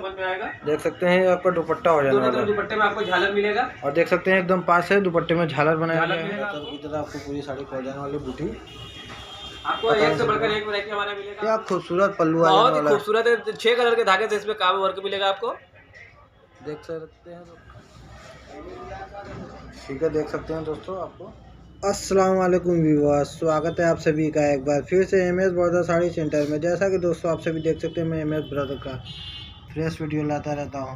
समझ में आएगा। देख सकते हैं आपका दुपट्टा हो जाने वाला है। दुपट्टे में आपको झालर मिलेगा और देख सकते हैं एकदम पास से दुपट्टे में झालर बनाया गया है। इधर आपको पूरी साड़ी पड़ जाने वाली बूटी, आपको एक से बढ़कर एक वैरायटी हमारा मिलेगा। क्या खूबसूरत पल्लू आ बहुत ही खूबसूरत है। 6 कलर के धागे से इसमें काम वर्क मिलेगा आपको, देख सकते हैं। ठीक है, देख सकते हैं दोस्तों आपको। अस्सलाम वालेकुम व्यूअर्स, स्वागत है आप सभी का एक बार फिर से एमएस ब्रदर साड़ी सेंटर में। जैसा कि दोस्तों आप सभी देख सकते हैं, मैं एमएस ब्रदर का फ्रेश वीडियो लाता रहता हूं।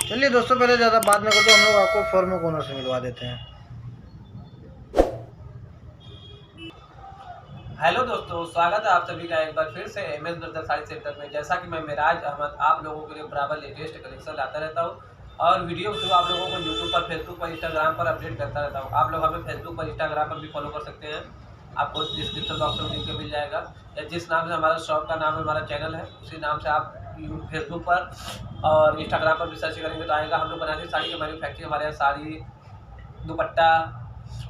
चलिए दोस्तों, पहले ज़्यादा बात न करते, हम लोग आपको फॉर्म कॉर्नर से मिलवा देते हैं। हेलो दोस्तों, स्वागत है आप सभी का एक बार फिर से एमएस ब्रदर साड़ी सेंटर में। जैसा कि मैं मेराज अहमद आप लोगों के लिए बराबर लेटेस्ट कलेक्शन लाता रहता हूँ और वीडियो थ्रू आप लोगों को यूट्यूब पर, फेसबुक पर, इंस्टाग्राम पर अपडेट करता रहता हूँ। आप लोग हमें फेसबुक पर, इंस्टाग्राम पर भी फॉलो कर सकते हैं। आपको डिस्क्रिप्शन बॉक्स में लिंक मिल जाएगा, या जिस नाम से हमारा शॉप का नाम है, हमारा चैनल है, उसी नाम से आप फेसबुक पर और इंस्टाग्राम पर भी सर्च करेंगे तो आएगा। हम लोग बनाते हैं साड़ी की मैन्युफैक्चरिंग, हमारे यहाँ साड़ी, दुपट्टा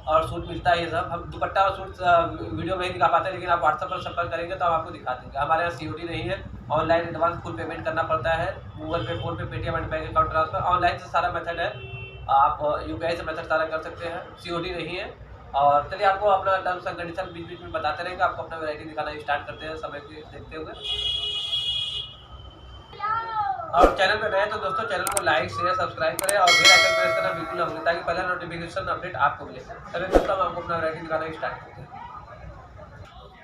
और सूट मिलता है। ये सब हम दुपट्टा और सूट वीडियो में ही दिखा पाते हैं, लेकिन आप व्हाट्सएप पर संपर्क करेंगे तो हम आपको दिखा देंगे। हमारे यहाँ सीओडी नहीं है, ऑनलाइन एडवांस फुल पेमेंट करना पड़ता है। गूगल पे, फोन पे, Paytm and bank account transfer, online से सारा मेथड है। आप यूपीआई से मेथड सारा कर सकते हैं, सीओडी नहीं है। और चलिए आपको अपना टर्म्स एंड कंडीशन बीच बीच में बताते रहेंगे। आपको अपना वैरायटी दिखाना स्टार्ट करते हैं समय को देखते हुए। और चैनल पे नए तो दोस्तों चैनल को लाइक, शेयर, सब्सक्राइब करें और बेल आइकन प्रेस करना बिल्कुल ना भूलें, ताकि पहला नोटिफिकेशन अपडेट आपको मिले। चलिए दोस्तों, हम आपको अपना वैरायटी दिखाना स्टार्ट करते हैं।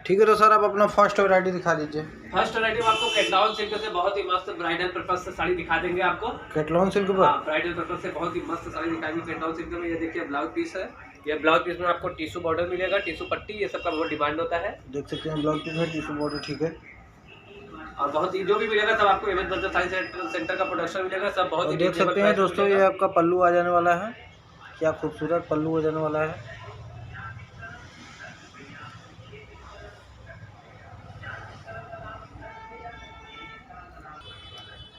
ठीक है, तो सर आप अपना फर्स्ट वैरायटी दिखा दीजिए। फर्स्ट वैरायटी में आपको कैटलॉन सिल्क से बहुत ही मस्त ब्राइडल पर्पस से साड़ी दिखा देंगे आपको। कैटलॉन सिल्क पर? हाँ, ब्राइडल पर्पस से बहुत ही मस्त साड़ी दिखाएंगे कैटलॉन सिल्क में। ये देखिए ब्लाउज पीस है, ये ब्लाउज पीस में आपको टिश्यू बॉर्डर मिलेगा, टिश्यू पट्टी, ये सब का बहुत डिमांड होता है। देख सकते हैं ब्लाउज पीस में टिश्यू बॉर्डर, ठीक है। और बहुत ही जो भी मिलेगा सब आपको एमएस ब्रदर साड़ी सेंटर का प्रोडक्शन मिलेगा, सब बहुत ही देख सकते हैं दोस्तों, ये आपका पल्लू आ जाने वाला है। क्या खूबसूरत पल्लू हो जाने वाला है।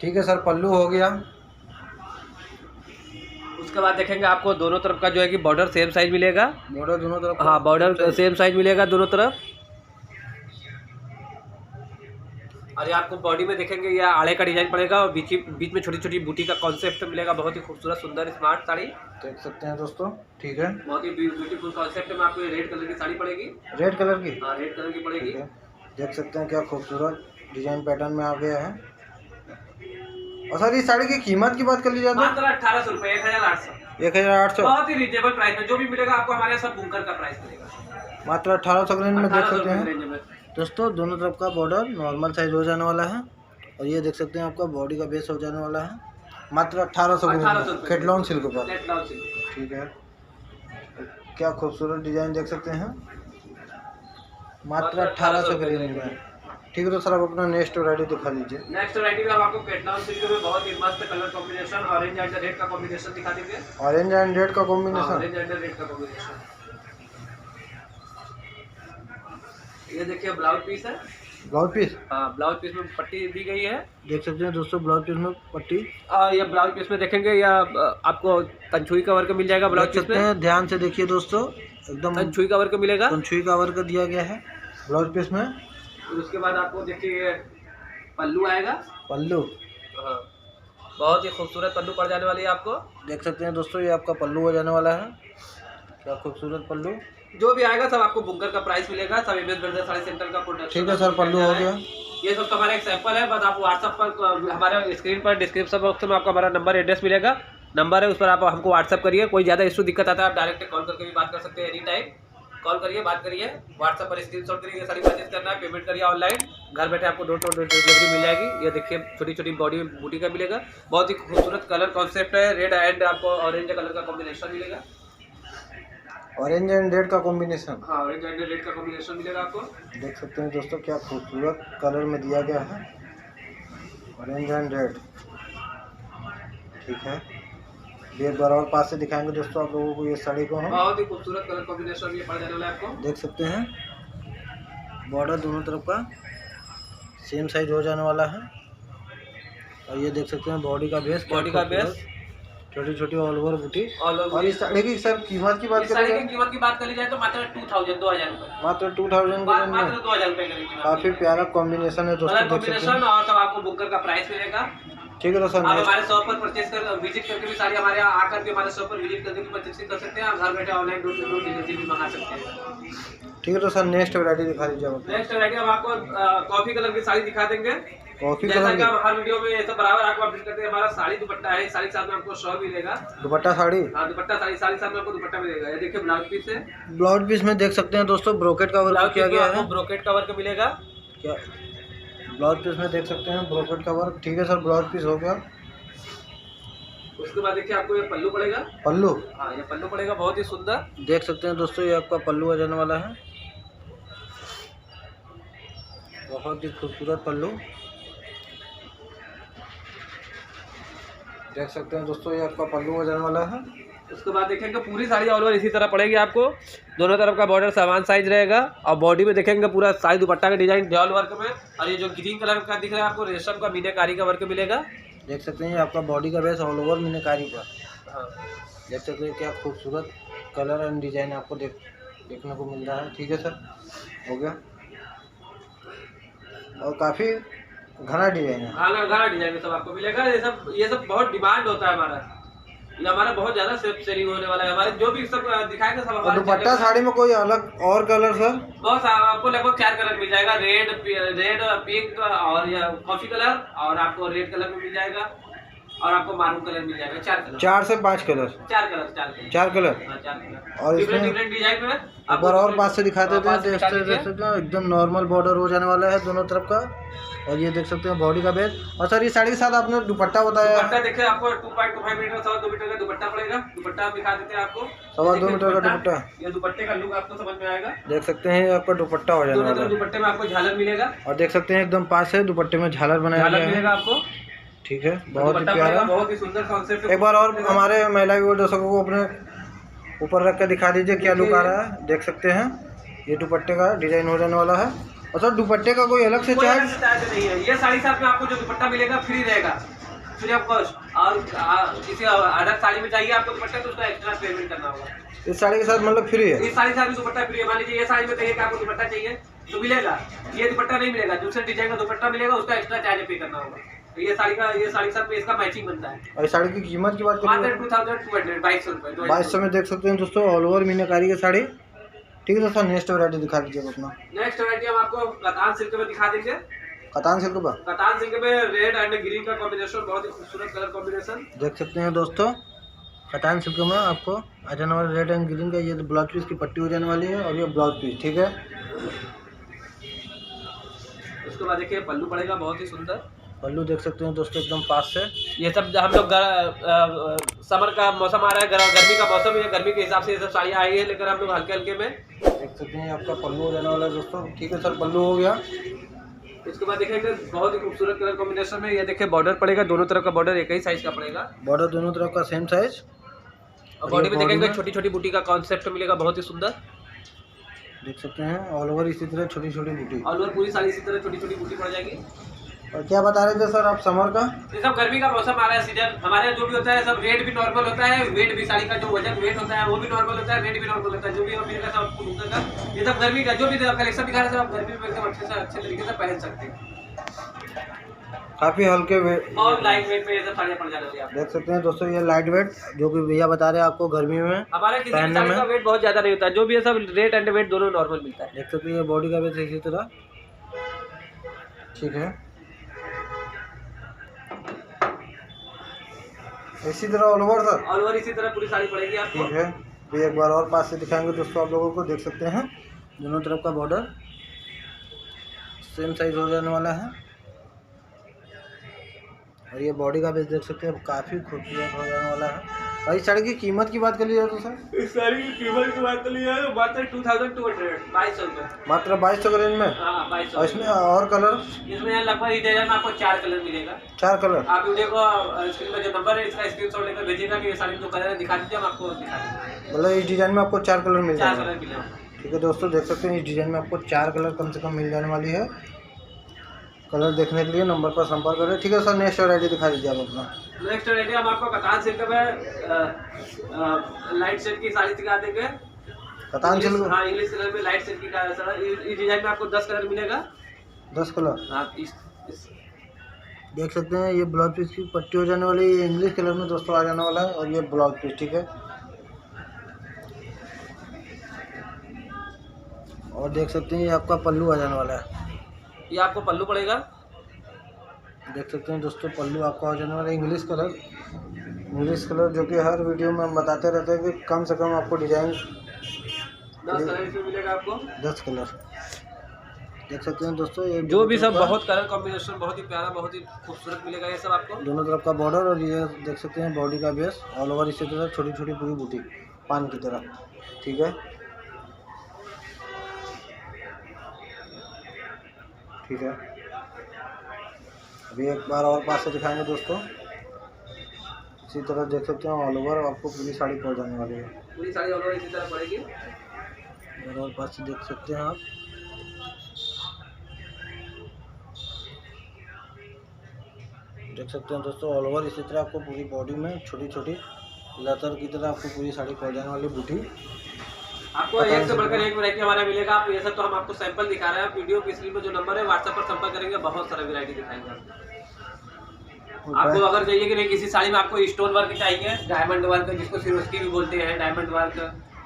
ठीक है सर, पल्लू हो गया। उसके बाद देखेंगे आपको दोनों तरफ का जो है कि बॉर्डर सेम साइज मिलेगा। बॉर्डर दोनों तरफ? हाँ, बॉर्डर सेम साइज मिलेगा दोनों तरफ। और ये आपको बॉडी में देखेंगे ये आड़े का डिजाइन पड़ेगा और बीच में छोटी छोटी बूटी का कॉन्सेप्ट मिलेगा। बहुत ही खूबसूरत, सुंदर, स्मार्ट साड़ी देख सकते हैं दोस्तों, ठीक है। बहुत ही ब्यूटीफुल कॉन्सेप्ट में आपको रेड कलर की साड़ी पड़ेगी। रेड कलर की? हाँ, रेड कलर की पड़ेगी। देख सकते हैं क्या खूबसूरत डिजाइन पैटर्न में आ गया है। और सर इस साड़ी की कीमत की बात कर ली जाए तो मात्र 1800 रुपये, 1800। 1800? बहुत ही रिजनेबल प्राइस में जो भी मिलेगा आपको हमारे यहाँ सब बुंकर का प्राइस मिलेगा। मात्र 1800 रेंज में। देख सकते हैं दोस्तों, दोनों तरफ का बॉर्डर नॉर्मल साइज हो जाने वाला है। और ये देख सकते हैं आपका बॉडी का बेस हो जाने वाला है। मात्र 1800 कैटलॉन सिल्क पर, ठीक है। क्या खूबसूरत डिजाइन देख सकते हैं, मात्र 1800 के रेंज में। ठीक है, तो सर आप अपना नेक्स्ट वैरायटी दिखा दीजिए। नेक्स्ट वैरायटी में आपको कैटलॉन सिल्क में बहुत ही मस्त colour combination, orange and red का कॉम्बिनेशन दिखा देंगे। ऑरेंज एंड रेड का कॉम्बिनेशन? ऑरेंज एंड रेड का कॉम्बिनेशन। ये देखिए ब्लाउज पीस है। Blouse piece? हाँ, ब्लाउज पीस में पट्टी दी गई है। देख सकते हैं दोस्तों, ब्लाउज पीस में पट्टी। और ये ब्लाउज पीस में देखेंगे या आपको तंछुई का वर्क मिल जाएगा ब्लाउज पीस में। ध्यान से देखिए दोस्तों, एकदम तंछुई का वर्क मिलेगा। तंछुई का वर्क दिया गया है ब्लाउज पीस में। उसके बाद आपको देखिए पल्लू आएगा। पल्लू? हाँ, बहुत ही खूबसूरत पल्लू पड़ जाने वाली है आपको। देख सकते हैं दोस्तों, ये आपका पल्लू हो जाने वाला है। क्या खूबसूरत पल्लू। जो भी आएगा सब आपको बुंकर का प्राइस मिलेगा, सब एमएस ब्रदर साड़ी सेंटर का प्रोडक्ट। ठीक है सर, पल्लू हो गया। ये सब हमारा एक सैंपल है, बस आप व्हाट्सएप पर हमारे स्क्रीन पर डिस्क्रिप्शन बॉक्स में आपको हमारा नंबर, एड्रेस मिलेगा। नंबर है, उस पर आप हमको व्हाट्सएप करिए। कोई ज़्यादा इशू दिक्कत आता है आप डायरेक्ट कॉल करके भी बात कर सकते हैं। एनी टाइम कॉल करिए, बात करिए। व्हाट्सएप पर स्क्रीनशॉट करिए, सारी परचेज करना है, पेमेंट करिए ऑनलाइन, घर बैठे आपको डोर टू डोर डिलीवरी मिल जाएगी। ये देखिए छोटी छोटी बॉडी में बूटी का मिलेगा। बहुत ही खूबसूरत कलर कॉन्सेप्ट है। रेड एंड आपको ऑरेंज कलर का कॉम्बिनेशन मिलेगा। ऑरेंज एंड रेड का कॉम्बिनेशन? हाँ, ऑरेंज एंड रेड का कॉम्बिनेशन मिलेगा आपको। देख सकते हैं दोस्तों, क्या खूबसूरत कलर में दिया गया है, ऑरेंज एंड रेड, ठीक है। एक बार और पास से दिखाएंगे दोस्तों आप लोगों को ये साड़ी को हम। बहुत ही खूबसूरत कलर कॉम्बिनेशन ये पड़ जाने वाला है आपको। देख सकते हैं बॉर्डर दोनों तरफ का सेम साइज हो जाने वाला है। और ये देख सकते हैं बॉडी का बेस, बॉडी का बेस, छोटी छोटी ऑल ओवर बूटी। All over. और इस साड़ी की सर कीमत की बात इस साड़ी करें, की कीमत की बात करी जाए तो मात्र 2000 रुपये, मात्र 2000 मात्र 2000 रुपये करेंगे। काफी प्यारा कॉम्बिनेशन है दोस्तों, देख सकते कॉम्बिनेशन हैं। और तब आपको बुकर का प्राइस मिलेगा। ठीक है दोस्तों, आप हमारे शॉप पर परचेज कर विजिट करके भी साड़ी हमारे यहाँ आकर के हमारे शॉप पर विजिट करके भी परचेज कर सकते हैं। आप घर बैठे ऑनलाइन डिलीवरी भी मंगा सकते हैं। ठीक है दोस्तों, नेक्स्ट वैरायटी दिखा दीजिए आप। नेक्स्ट वैरायटी हम आपको कॉफी कलर की साड़ी दिखा देंगे। कॉफी जैसा कलर कि हम हर वीडियो में ऐसा बराबर आपको अपडेट करते हैं। हमारा साड़ी दुपट्टा है, साड़ी के साथ में आपको शॉल मिलेगा, दुपट्टा साड़ी। हाँ दुपट्टा साड़ी, साड़ी साथ में आपको दुपट्टा मिलेगा। ये देखिए ब्लाउज पीस है, ब्लाउज पीस में देख सकते हैं दोस्तों ब्रोकेट का वर्क किया गया है। ब्रोकेट का वर्क मिलेगा क्या ब्लाउज पीस में देख सकते हैं ब्रोकेट का वर्क। ठीक है सर, ब्लाउज पीस हो गया। उसके बाद देखिए आपको ये पल्लू पड़ेगा, पल्लू। हाँ ये पल्लू पड़ेगा, बहुत ही सुंदर देख सकते हैं दोस्तों, ये आपका पल्लू आ जाने वाला है, बहुत ही खूबसूरत पल्लू। देख सकते हैं दोस्तों, ये आपका पल्लू हो जाने वाला है। उसके बाद देखेंगे पूरी साड़ी ऑल ओवर इसी तरह पड़ेगी आपको। दोनों तरफ का बॉर्डर समान साइज रहेगा और बॉडी में देखेंगे पूरा साड़ी दुपट्टा का डिजाइन डॉल वर्क में। और ये जो ग्रीन कलर का दिख रहा है आपको रेशम का मीनाकारी का वर्क मिलेगा। देख सकते हैं ये आपका बॉडी का बेस ऑल ओवर मीनाकारी का। हाँ देख सकते हैं क्या खूबसूरत कलर एंड डिजाइन आपको देखने को मिल रहा है। ठीक है सर, हो गया। और काफ़ी घना डिजाइन है, हाँ घना डिजाइन सब आपको मिलेगा। ये सब बहुत डिमांड होता है हमारा, ये हमारा बहुत ज्यादा सेलिंग होने वाला है। हमारे जो भी सब दिखाएंगे सब और दुपट्टा साड़ी में कोई अलग और कलर सर? बहुत आपको लगभग 4 कलर मिल जाएगा, रेड पिंक और कॉफी कलर, और आपको रेड कलर में मिल जाएगा, और आपको मारून कलर मिल जाएगा। 4 कलर, 4 से 5 कलर, 4 कलर, 4 कलर। हाँ 4 कलर और डिफरेंट इसमें डिफरेंट डिजाइन में एक बार और पास से दिखा देते हैं। दिखा दीजिए। देख सकते हैं एकदम नॉर्मल बॉर्डर हो जाने वाला है दोनों तरफ का। और ये देख सकते हैं बॉडी का बेस। और सर ये साड़ी के साथ आपने दुपट्टा बताया, दुपट्टा देखिए आपको 2.25 मीटर 2.5 मीटर का दुपट्टा पड़ेगा। दुपट्टा हम दिखा देते हैं आपको, 2.25 मीटर का दुपट्टा। ये दुपट्टे का लुक आपको समझ में आएगा। देख सकते हैं आपका दुपट्टा हो जाने वाला है। दुपट्टे में आपको झालर मिलेगा, और देख सकते हैं एकदम पास से दुपट्टे में झालर बनाया गया मिलेगा है। आपको। ठीक है, बहुत ही प्यारा, बहुत ही सुंदर कॉन्सेप्ट। एक बार और हमारे महिला व्यूअर दर्शकों को अपने ऊपर रख कर दिखा दीजिए क्या लुक आ रहा है। देख सकते हैं ये दुपट्टे का डिजाइन हो जाने वाला है। और सर दुपट्टे का कोई अलग से चार्ज नहीं है। ये साड़ी साथ में आपको जो दुपट्टा मिलेगा फ्री रहेगा, फ्री ऑफ कॉस्ट। और किसी अदर साड़ी में चाहिए आपको दुपट्टा तो उसका एक्स्ट्रा पेमेंट करना होगा। इस साड़ी के साथ मतलब फ्री है? इस साड़ी के साथ भी दुपट्टा फ्री है। मान लीजिए ये साड़ी में कहिए कि आपको दुपट्टा चाहिए तो मिलेगा, ये दुपट्टा नहीं मिलेगा, दूसरे डिजाइन का दुपट्टा मिलेगा, उसका एक्स्ट्रा चार्ज पे करना होगा। ये साड़ी के साथ में इसका मैचिंग बनता है। और इस साड़ी की कीमत की बात मात्र करें 2200 रुपये, 2200 में देख सकते हैं दोस्तों ऑल ओवर मीनाकारी की साड़ी। ठीक है दोस्तों, नेक्स्ट वैरायटी दिखा दीजिए अपना। नेक्स्ट वैरायटी हम आपको कतान सिल्क में दिखा देंगे। कतान सिल्क पर कतान सिल्क में रेड एंड ग्रीन का कॉम्बिनेशन, बहुत ही खूबसूरत कलर कॉम्बिनेशन देख सकते हैं दोस्तों। कतान सिल्क में आपको आ जाने वाला रेड एंड ग्रीन का ये ब्लाउज पीस की पट्टी हो जाने वाली है। और ये ब्लाउज पीस, ठीक है। उसके बाद देखिए पल्लू पड़ेगा, बहुत ही सुंदर पल्लू देख सकते हैं दोस्तों एकदम पास से। ये सब हम लोग समर का मौसम आ रहा है, गर्मी का मौसम है, गर्मी के हिसाब से ये सब साड़ियाँ आई है लेकर हम लोग हल्के हल्के में। देख सकते हैं आपका पल्लू हो जाने वाला है दोस्तों। ठीक है सर, पल्लू हो गया। इसके बाद देखेंगे बहुत ही खूबसूरत कलर कॉम्बिनेशन में। ये देखिए बॉर्डर पड़ेगा, दोनों तरफ का बॉर्डर एक ही साइज का पड़ेगा, बॉर्डर दोनों तरफ का सेम साइज। और बॉडी में देखेंगे छोटी छोटी बूटी का कॉन्सेप्ट मिलेगा, बहुत ही सुंदर। देख सकते हैं ऑल ओवर इसी तरह छोटी छोटी बूटी, ऑल ओवर पूरी साड़ी इसी तरह छोटी छोटी बूटी पड़ जाएगी। और क्या बता रहे थे सर आप समर का? ये सब गर्मी का मौसम आ रहा है, सीजन हमारे यहाँ जो भी होता है सब रेट भी नॉर्मल होता है, वेट भी साड़ी का जो वजन वेट होता है वो भी नॉर्मल होता है, रेट भी नॉर्मल होता है। जो भी मिलेगा सब आपको मिलेगा। ये सब गर्मी का जो भी कलेक्शन दिखा रहे हैं आप गर्मी में एकदम अच्छे तरीके से पहन सकते हैं। काफ़ी हल्के वेट और लाइट वेट में ये सब साड़ियाँ पड़ जाती है। आप देख सकते हैं दोस्तों, ये लाइट वेट जो कि भैया बता रहे हैं आपको गर्मी में हमारे किसी पहनने साड़ी में। का वेट बहुत ज्यादा नहीं होता है, जो भी है सब रेट एंड वेट दोनों नॉर्मल मिलता है। देख सकते हैं ये बॉडी का वेट इसी तरह, ठीक है। इसी तरह all over sir, all over इसी तरह पूरी साड़ी पड़ेगी आपको। ठीक है। फिर एक बार और पास से दिखाएंगे दोस्तों आप लोगों को। देख सकते हैं दोनों तरफ का बॉर्डर सेम साइज हो जाने वाला है। और ये बॉडी का बेस देख सकते हैं काफ़ी खूबसूरत हो जाने वाला है। और इस साड़ी की कीमत की बात कर लीजिए तो सर, इस साड़ी की कीमत की बात कर ली जाए मात्र 2200, 2200 रुपये, मात्र 2200 के रेंज में। हाँ 2200। और इसमें और कलर, इसमें लगभग इस डिजाइन में आपको 4 कलर मिलेगा। 4 कलर। आप वीडियो को स्क्रीन पर जो नंबर है इसका स्क्रीनशॉट लेकर भेजिएगा कि ये साड़ी जो कलर है दिखा दीजिए, हम आपको दिखा देंगे। मतलब इस डिज़ाइन में आपको 4 कलर मिल 4 जाएंगे। कलर मिलेगा। ठीक है दोस्तों, देख सकते हैं इस डिज़ाइन में आपको 4 कलर कम से कम मिल जाने वाली है। कलर देखने के लिए नंबर पर संपर्क करें। ठीक है सर, नेक्स्ट वैरायटी दिखा दीजिए आप अपना। नेक्स्ट वैरायटी हम आपको कतान सिल्क में लाइट शेड की साड़ी दिखा देंगे। कतान सिल्क, हाँ इंग्लिश कलर में लाइट शेड की सर, इस डिजाइन में आपको 10 कलर मिलेगा। 10 कलर। हाँ देख सकते हैं ये ब्लाउज पीस की पट्टी हो जाने वाली है, ये इंग्लिश कलर में दोस्तों आ जाने वाला है। और ये ब्लाउज पीस, ठीक है। और देख सकते हैं ये आपका पल्लू आ जाने वाला है। ये आपको पल्लू पड़ेगा। देख सकते हैं दोस्तों पल्लू आपका हो जाने वाला है इंग्लिश कलर। इंग्लिश कलर जो कि हर वीडियो में हम बताते रहते हैं कि कम से कम आपको डिजाइन 10 कलर इसमें मिलेगा आपको। 10 कलर देख सकते हैं दोस्तों। ये जो भी सब बहुत कलर कॉम्बिनेशन बहुत ही प्यारा, बहुत ही खूबसूरत मिलेगा ये सब आपको। दोनों तरफ का बॉर्डर और ये देख सकते हैं बॉडी का बेस ऑल ओवर इसी तरह छोटी छोटी पूरी बूटी पान की तरह, ठीक है। ठीक है, अभी एक बार और पास से दिखाएंगे दोस्तों। इसी तरह देख सकते हैं ऑल ओवर आपको पूरी साड़ी पड़ जाने वाली है। पूरी साड़ी ऑल ओवर इसी तरह पड़ेगी। और पास से देख सकते हैं आप। देख सकते हैं दोस्तों ऑल ओवर इसी तरह आपको पूरी बॉडी में छोटी छोटी लतर की तरह आपको पूरी साड़ी पड़ जाने वाली बूटी। आपको एक से बढ़कर एक वैरायटी हमारा मिलेगा। आप ये सब तो हम आपको सैंपल दिखा रहे हैं। वीडियो की स्क्रीन पर जो नंबर है व्हाट्सएप पर संपर्क करेंगे, बहुत सारा वैरायटी दिखाएंगे आपको। अगर चाहिए कि नहीं किसी साड़ी में आपको स्टोन वर्क चाहिए, डायमंड वर्क जिसको सिरोस्की भी बोलते हैं, डायमंड वर्क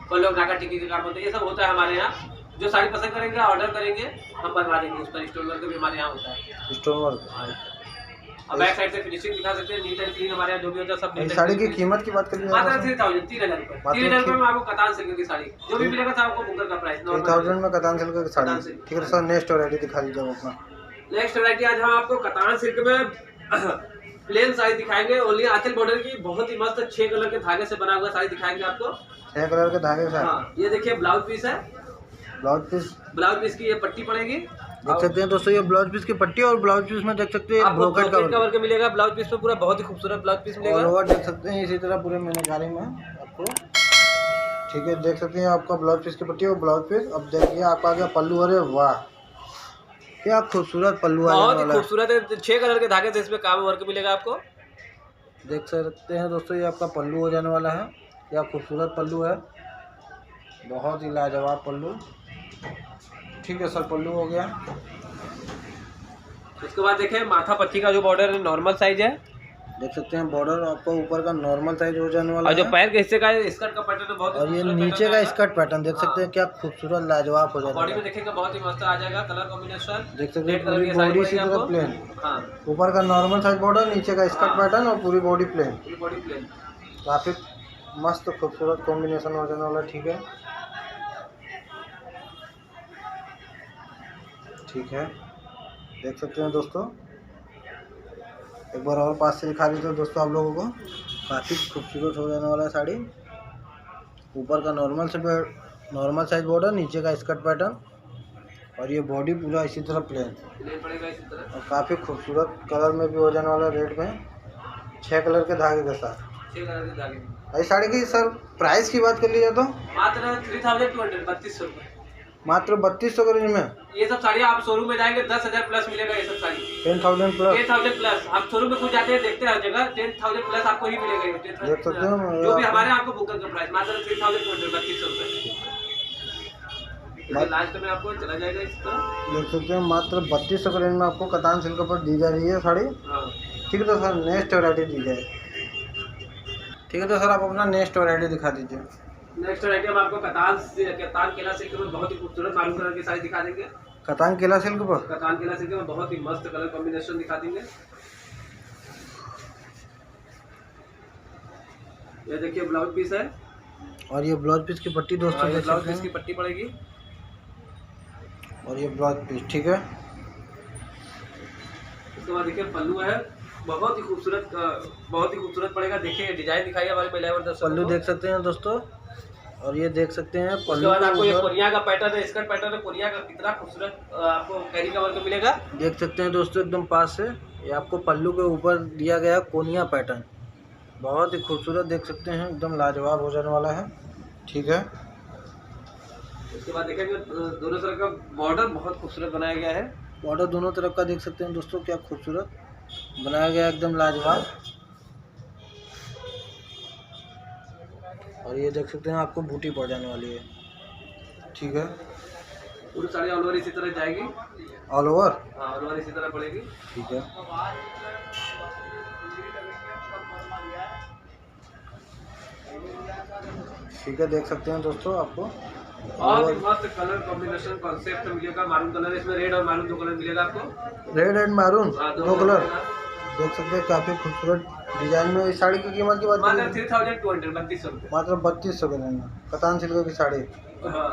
कोई लोग नाका टिक्की के काम होते हैं, ये सब होता है हमारे यहाँ। जो साड़ी पसंद करेंगे ऑर्डर करेंगे हम बनवा देंगे। उस पर स्टोन वर्क भी हमारे यहाँ होता है। स्टोन वर्क और बैक साइड से फिनिशिंग दिखा सकते हैं, नीट एंड क्लीन हमारे यहाँ जो भी होता है सब। साड़ी की कीमत की बात करिए मात्र 3000 3000 रुपये। 3000 रुपये में आपको कतान सिल्क की साड़ी जो भी मिलेगा था आपको बुकर का प्राइस 3000 में कतान सिल्क की साड़ी। ठीक है सर, नेक्स्ट वैरायटी दिखा दीजिए अपना। नेक्स्ट वैरायटी आज हम आपको कतान सिल्क में प्लेन साड़ी दिखाएंगे। ओनली आंचल बॉर्डर की बहुत ही मस्त 6 कलर के धागे से बना हुआ साड़ी दिखाएंगे आपको। 6 कलर के धागे से। हाँ ये देखिए ब्लाउज पीस है। ब्लाउज पीस की ये पट्टी पड़ेगी। देख सकते हैं दोस्तों ये ब्लाउज पीस की पट्टी और ब्लाउज पीस में देख सकते हैं ब्रोकेट का वर्क मिलेगा। ब्लाउज पीस में पूरा बहुत ही खूबसूरत ब्लाउज पीस मिलेगा। और ओवर देख सकते हैं इसी तरह पूरे मीनाकारी में आपको। ठीक है, देख सकते हैं आपका ब्लाउज पीस की पट्टी और ब्लाउज पीस। अब देखिए आपका आ गया पल्लू। अरे वाह क्या खूबसूरत पल्लू है, बहुत ही खूबसूरत है। 6 कलर के धागे से इसमें काम वर्क मिलेगा आपको। देख सकते हैं दोस्तों ये आपका पल्लू हो जाने वाला है। क्या खूबसूरत पल्लू है, बहुत ही लाजवाब पल्लू। ठीक है सर, पल्लू हो गया। उसके बाद देखें माथा पट्टी का जो बॉर्डर है नॉर्मल साइज है। देख सकते हैं बॉर्डर आपको ऊपर का नॉर्मल साइज हो जाने वाला और जो है। पैर के हिस्से का स्कर्ट का पैटर्न बहुत, और ये नीचे का स्कर्ट पैटर्न देख सकते हैं क्या खूबसूरत लाजवाब हो जाएगा। बॉडी में देखेंगे बहुत ही मस्त आ जाएगा कलर कॉम्बिनेशन। देख सकते हैं पूरी बॉडी इसी तरह प्लेन। हाँ ऊपर का नॉर्मल साइज बॉर्डर, नीचे का स्कर्ट पैटर्न और पूरी बॉडी प्लेन। काफी मस्त खूबसूरत कॉम्बिनेशन हो जाने वाला। ठीक है, ठीक है, देख सकते हैं दोस्तों। एक बार और पास से दिखा देते हैं दोस्तों आप लोगों को। काफ़ी खूबसूरत हो जाने वाला है साड़ी। ऊपर का नॉर्मल साइज बॉर्डर, नीचे का स्कर्ट पैटर्न और ये बॉडी पूरा इसी तरह प्लेन पड़ेगा इसी तरह। और काफ़ी खूबसूरत कलर में भी हो जाने वाला रेड में 6 कलर के धागे के साथ। 6 कलर के धागे। इस साड़ी की सर प्राइस की बात कर लीजिए तो मात्र 3200 3200 रुपये। मात्र 3200 के रेंज में ये सब साड़ी आप शोरूम में जाएंगे 10,000 प्लस मिलेगा। ये सब साड़ी 10,000 प्लस। 10,000 प्लस। आप शोरूम में खुद जाते हैं देखते हैं हर जगह 10,000 प्लस आपको ही मिलेगा। देख सकते हैं जो भी हमारे आपको बुकर का प्राइस मात्र 3200 रुपये। लास्ट में आपको चला जाएगा इस तरह। देख सकते हैं मात्र 3200 के रेंज में आपको कतान सिल्क पर दी जा रही है साड़ी। ठीक है तो सर नेक्स्ट वैरायटी दी जाए। ठीक है तो सर आप अपना नेक्स्ट वैरायटी दिखा दीजिए। नेक्स्ट वैरायटी हम आपको कतान केला सिल्क में बहुत ही खूबसूरत मारून कलर की साड़ी दिखा देंगे। कतान केला सिल्क पर कतान केला सिल्क में बहुत ही मस्त कलर कॉम्बिनेशन दिखा देंगे। ये देखिए ब्लाउज पीस है और ये ब्लाउज पीस की पट्टी दोस्तों देख ब्लाउज सकते पीस की हैं। पट्टी पड़ेगी और ये ब्लाउज पीस। ठीक है, उसके बाद देखिए पल्लू है बहुत ही खूबसूरत पड़ेगा। देखिए डिजाइन दिखाई हमारे महिला वर्ग पल्लू देख सकते हैं दोस्तों। और ये देख सकते हैं उसके बाद आपको ये कोरिया का पैटर्न है, स्कर्ट पैटर्न है कोरिया का। कितना खूबसूरत आपको कैरी का वर्क मिलेगा। देख सकते हैं दोस्तों एकदम पास से। ये आपको पल्लू के ऊपर दिया गया कोनिया पैटर्न बहुत ही खूबसूरत देख सकते हैं, एकदम लाजवाब हो जाने वाला है। ठीक है, उसके बाद देखेंगे दोनों तरफ का बॉर्डर बहुत खूबसूरत बनाया गया है। बॉर्डर दोनों तरफ का देख सकते हैं दोस्तों, क्या खूबसूरत बनाया गया, एकदम लाजवाब। और ये देख सकते हैं आपको बूटी पड़ जाने वाली है। ठीक है, पूरी साड़ी ऑल ओवर इसी तरह जाएगी, ऑल ओवर। हाँ ऑल ओवर इसी तरह पड़ेगी। ठीक है, ठीक है, देख सकते हैं दोस्तों आपको बहुत ही मस्त कलर कॉम्बिनेशन कॉन्सेप्ट मिलेगा। मारून कलर, इसमें रेड और मारून दो कलर मिलेगा आपको। रेड एंड मारून हाँ, दो कलर देख सकते हैं, काफी खूबसूरत डिजाइन में। इस साड़ी की कीमत की बात मात्र करें 3200 3200 रुपये, मात्र 3200 के रेंज में कतान सिल्क की साड़ी हाँ।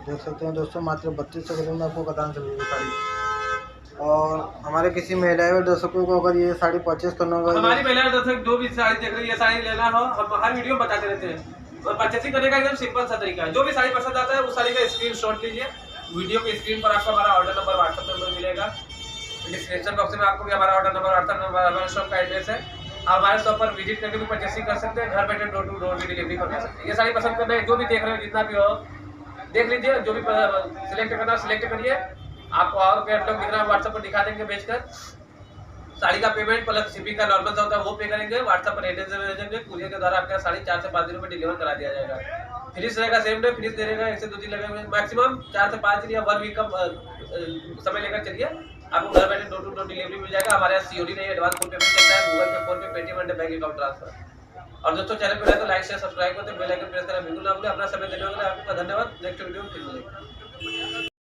देख सकते हैं दोस्तों, मात्र 3200 के रेंज में आपको कतान सिल्क की साड़ी। और हमारे किसी महिला व दर्शकों को अगर ये साड़ी परचेज करना होगा, हमारी महिला दर्शक जो भी साड़ी देख रही है, साड़ी लेना हो, हम हर वीडियो में बताते रहते हैं। और परचेसिंग करने का एकदम सिंपल सा तरीका है। जो भी साड़ी पसंद आता है उस साड़ी का स्क्रीनशॉट लीजिए। वीडियो के स्क्रीन पर आपको हमारा ऑर्डर नंबर, व्हाट्सएप नंबर मिलेगा। डिस्क्रिप्शन बॉक्स में आपको भी हमारा ऑर्डर नंबर, व्हाट्सएप नंबर, हमारे शॉप का एड्रेस है। आप हमारे शॉप पर विजिट करके भी परचेसिंग कर सकते हैं। घर बैठे डोर टू डोर भी डिलीवरी कर सकते हैं। ये साड़ी पसंद करना है, जो भी देख रहे हो, जितना भी हो देख लीजिए। जो भी सिलेक्ट करना सिलेक्ट करिए। आपको और कैटलॉग दिख रहा है, व्हाट्सएप पर दिखा देंगे भेजकर। साड़ी का पेमेंट प्लस शिपिंग का नॉर्मल सा होता है वो पे करेंगे। व्हाट्सएप पर एड्रेस भेजेंगे, कुरियर के द्वारा आपके साड़ी 4 से 5 दिनों में डिलीवर करा दिया जाएगा। फिनिश रहेगा सेम डे, फिनिश दे रहेगा 1 से 2 दिन लगेंगे मैक्सिमम। 4 से 5 दिन या 1 वीक का समय लेकर चलिए, आपको घर बैठे डोर टू डोर डिलीवरी मिल जाएगा। हमारे यहाँ सीओडी नहीं, एडवांस फुल पेमेंट चलता है, गूगल पे, फोन पे, Paytm and bank account transfer. और दोस्तों चैनल पर है तो लाइक शेयर सब्सक्राइब करते, बेल आइकन प्रेस करना बिल्कुल ना भूलें। अपना समय देने के लिए आपका धन्यवाद। नेक्स्ट वीडियो में फिर मिलेंगे।